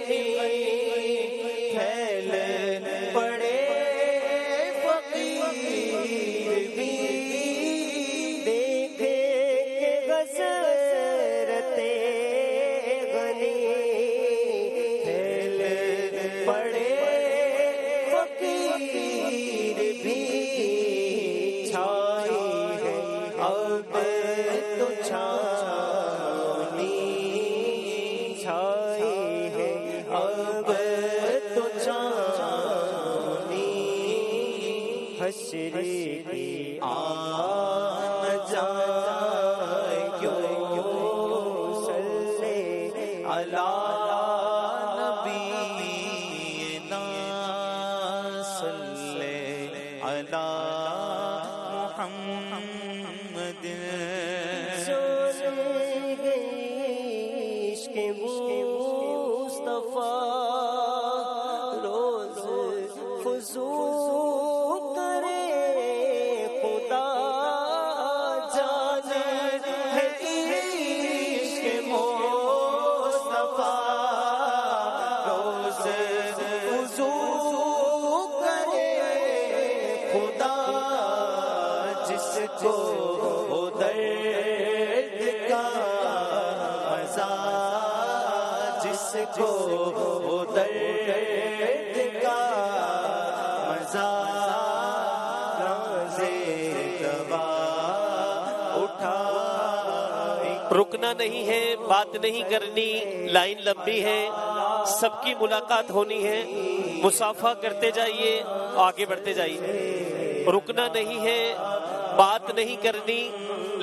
غنی پھیل پڑے فقیر بھی دیکھے کہ حضرت غنی پھیل پڑے فقیر بھی چھائی ہے اب تو چھانی چھائی ہے اب تو چھانی حشر کی آن جائے کیوں صلی علی نبینا صلی علی محمد عشق مصطفیٰ روز فضول کرے خدا جانے ہے عشق مصطفیٰ روز فضول کرے خدا جس کو درد کا مزہ جس کو درد کا مزہ نازے دوا اٹھا رکنا نہیں ہے، بات نہیں کرنی، لائن لمبی ہے، سب کی ملاقات ہونی ہے، مصافحہ کرتے جائیے، آگے بڑھتے جائیے. رکنا نہیں ہے، بات نہیں کرنی،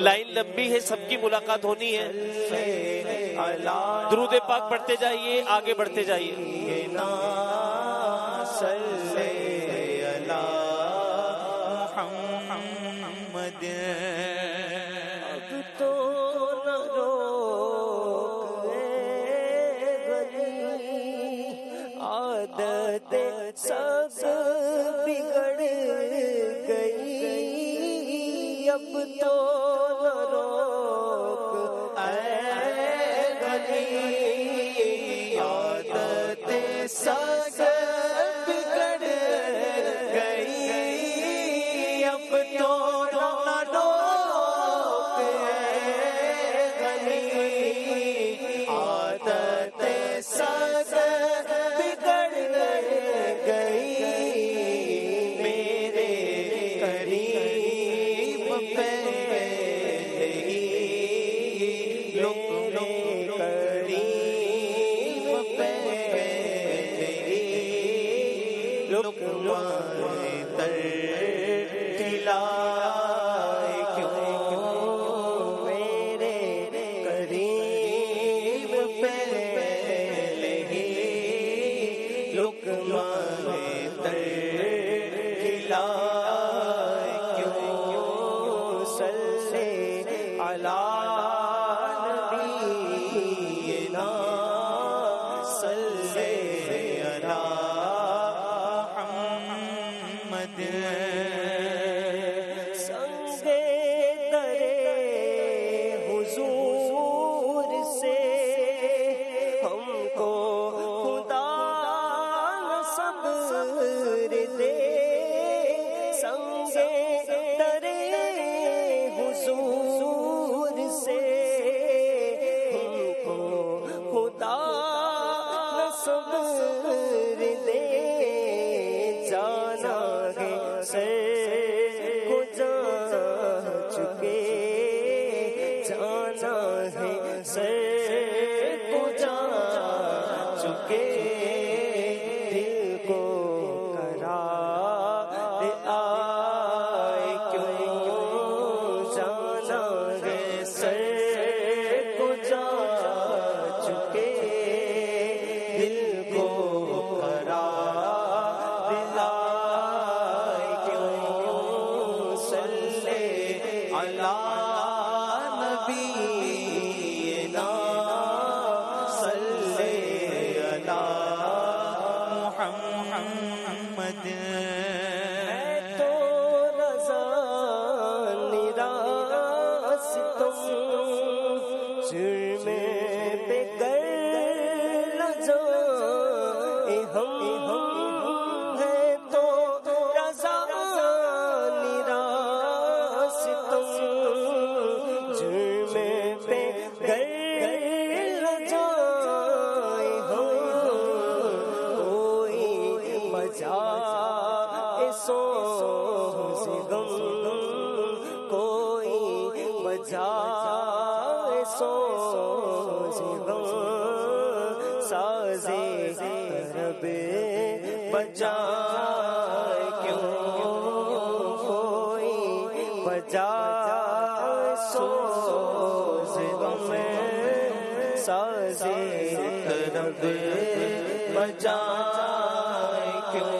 لائن لمبی ہے، سب کی ملاقات ہونی ہے. درود پاک پڑھتے جائیے، آگے بڑھتے جائیے. صلی علی محمد اب تو نہ روک غنی عادت سب بگڑ گئی اب تو نہ روک غنی عادت سب بگڑ گئی اب تو نہ روک غنی عادت سب بگڑ گئی میرے قریب پہلے ہی لقمے قریب پہلے ہی لقمہ تر کھلائے کیوں میرے قریب پہلے ہی لقمہ تر کھلائے کیوں صلی علی نبینا صلی علی محمد سنگ درے حضور سے ہم کو خدا صبر دے سنگ درے حضور سے ہم کو خدا صبر دے جانا ہے سر کو جا چکے جانا ہے سر کو جا چکے دل کو قرار آئے کیوں جانا ہے سر کو جا چکے دل کو قرار آئے کیوں صلی علی نبینا صلی علی محمد تو رضا نراس تم جرم پہ گر نہ جان بجائے سوز غم کوئی بجائے سوز غم سازے رب بجائے کیوں کوئی بجائے سوز غم سازے رب بجائے کیوں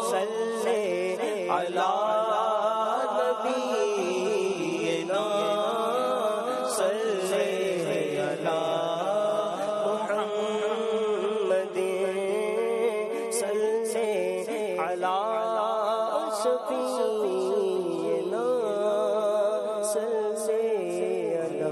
صلی علی نبینا صلی علی محمد صلی علی شفیعنا صلی علی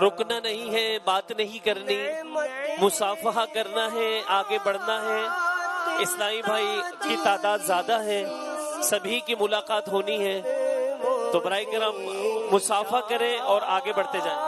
رکنا نہیں ہے، بات نہیں کرنی، مصافحہ کرنا ہے، آگے بڑھنا ہے۔ اسلامی بھائی کی تعداد زیادہ ہے، سبھی کی ملاقات ہونی ہے، تو برائے کرم مصافحہ کریں اور آگے بڑھتے جائیں۔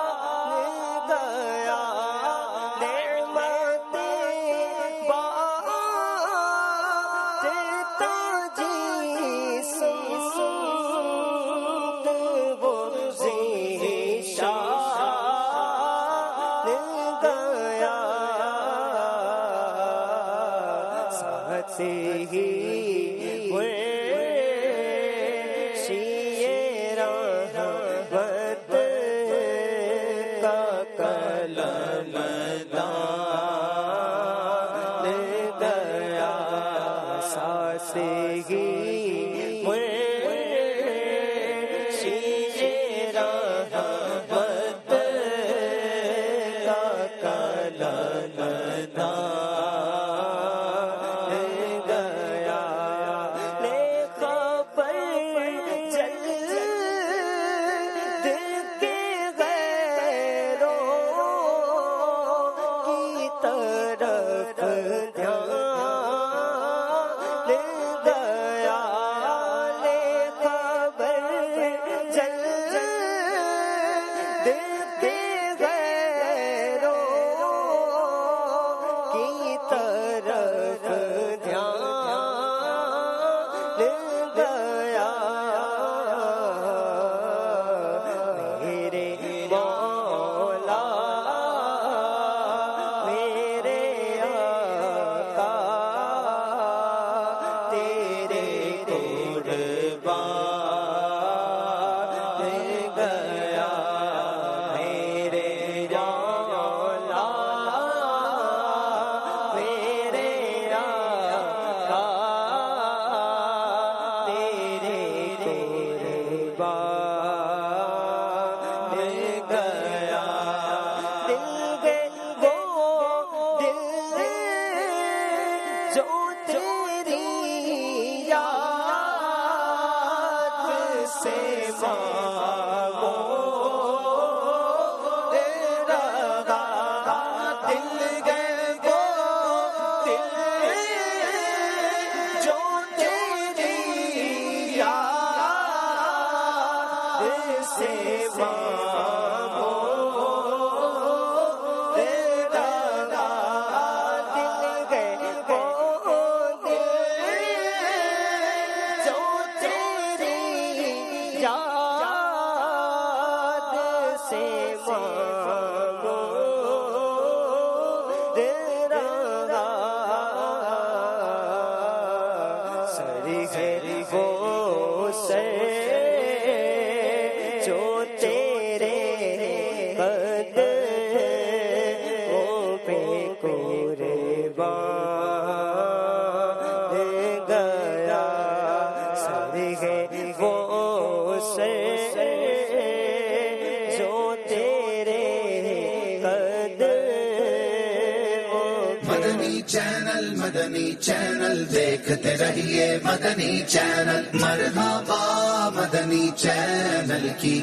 وہ سر جو تیرے قدموں پہ قربان گیا، سر ہے وہ سر جو تیرے مدنی چینل دیکھتے رہیے مدنی چینل، مرحبا مدنی چینل کی